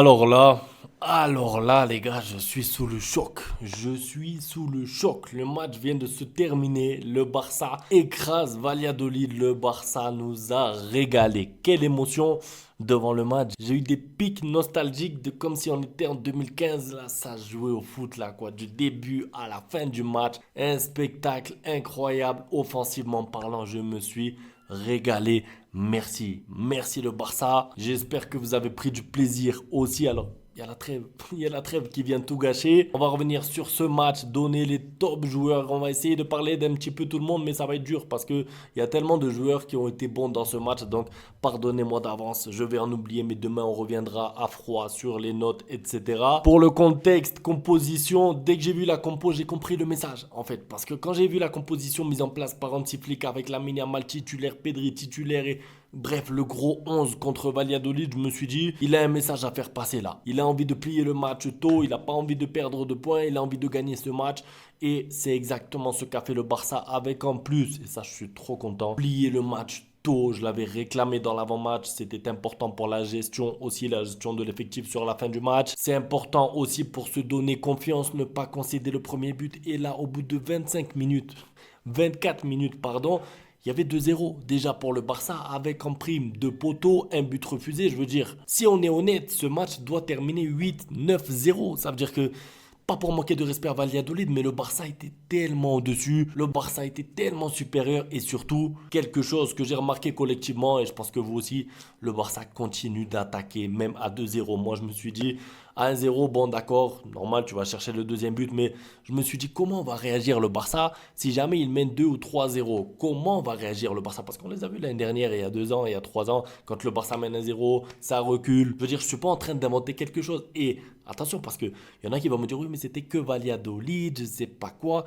Alors là, les gars, je suis sous le choc. Je suis sous le choc. Le match vient de se terminer. Le Barça écrase Valladolid. Le Barça nous a régalé. Quelle émotion devant le match. J'ai eu des pics nostalgiques de comme si on était en 2015. Là, ça jouait au foot, là, quoi. Du début à la fin du match. Un spectacle incroyable. Offensivement parlant, je me suis régalé. Merci. Merci le Barça. J'espère que vous avez pris du plaisir aussi. Alors, il y a la trêve. Il y a la trêve qui vient tout gâcher. On va revenir sur ce match, donner les top joueurs. On va essayer de parler d'un petit peu tout le monde, mais ça va être dur parce que il y a tellement de joueurs qui ont été bons dans ce match. Donc, pardonnez-moi d'avance. Je vais en oublier, mais demain, on reviendra à froid sur les notes, etc. Pour le contexte, composition, dès que j'ai vu la compo, j'ai compris le message, en fait. Parce que quand j'ai vu la composition mise en place par Hansi Flick avec Lamine Yamal titulaire, Pedri titulaire et bref, le gros 11 contre Valladolid, je me suis dit, il a un message à faire passer là. Il a envie de plier le match tôt, il n'a pas envie de perdre de points, il a envie de gagner ce match. Et c'est exactement ce qu'a fait le Barça avec en plus, et ça je suis trop content, plier le match tôt. Je l'avais réclamé dans l'avant-match, c'était important pour la gestion aussi, la gestion de l'effectif sur la fin du match. C'est important aussi pour se donner confiance, ne pas concéder le premier but. Et là, au bout de 25 minutes, 24 minutes, pardon, il y avait 2-0 déjà pour le Barça avec en prime deux poteaux, un but refusé. Je veux dire, si on est honnête, ce match doit terminer 8-9-0. Ça veut dire que, pas pour manquer de respect à Valladolid, mais le Barça était tellement au-dessus, le Barça était tellement supérieur et surtout, quelque chose que j'ai remarqué collectivement et je pense que vous aussi, le Barça continue d'attaquer même à 2-0. Moi, je me suis dit, à 1-0, bon d'accord, normal, tu vas chercher le deuxième but, mais je me suis dit comment va réagir le Barça si jamais il mène 2 ou 3-0. Comment va réagir le Barça? Parce qu'on les a vus l'année dernière, il y a 2 ans, il y a 3 ans, quand le Barça mène 1-0, ça recule. Je veux dire, je suis pas en train d'inventer quelque chose. Et attention, parce qu'il y en a qui vont me dire oui, mais c'était que Valladolid, je sais pas quoi.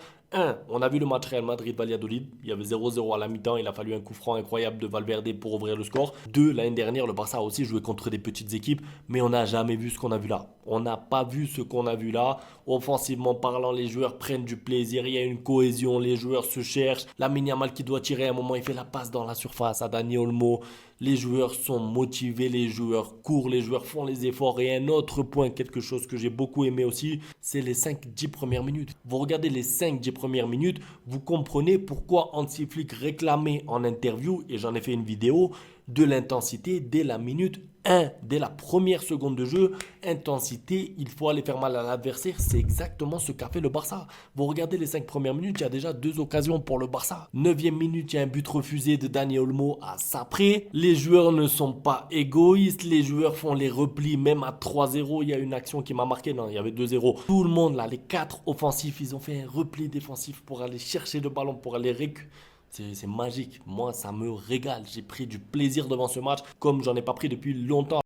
On a vu le match Real Madrid-Valladolid. Il y avait 0-0 à la mi-temps. Il a fallu un coup franc incroyable de Valverde pour ouvrir le score. Deux, l'année dernière, le Barça a aussi joué contre des petites équipes, mais on n'a jamais vu ce qu'on a vu là. On n'a pas vu ce qu'on a vu là. Offensivement parlant, les joueurs prennent du plaisir. Il y a une cohésion. Les joueurs se cherchent. Lamine Yamal qui doit tirer à un moment, il fait la passe dans la surface à Dani Olmo. Les joueurs sont motivés, les joueurs courent, les joueurs font les efforts. Et un autre point, quelque chose que j'ai beaucoup aimé aussi, c'est les 5-10 premières minutes. Vous regardez les 5-10 premières minutes, vous comprenez pourquoi Hansi Flick réclamait en interview, et j'en ai fait une vidéo, de l'intensité dès la minute 1, dès la première seconde de jeu. Intensité, il faut aller faire mal à l'adversaire. C'est exactement ce qu'a fait le Barça. Vous regardez les 5 premières minutes, il y a déjà 2 occasions pour le Barça. 9e minute, il y a un but refusé de Dani Olmo à Sapré. Les joueurs ne sont pas égoïstes. Les joueurs font les replis. Même à 3-0, il y a une action qui m'a marqué. Non, il y avait 2-0. Tout le monde, là, les 4 offensifs, ils ont fait un repli défensif pour aller chercher le ballon, pour aller récupérer. C'est magique. Moi, ça me régale. J'ai pris du plaisir devant ce match comme j'en ai pas pris depuis longtemps.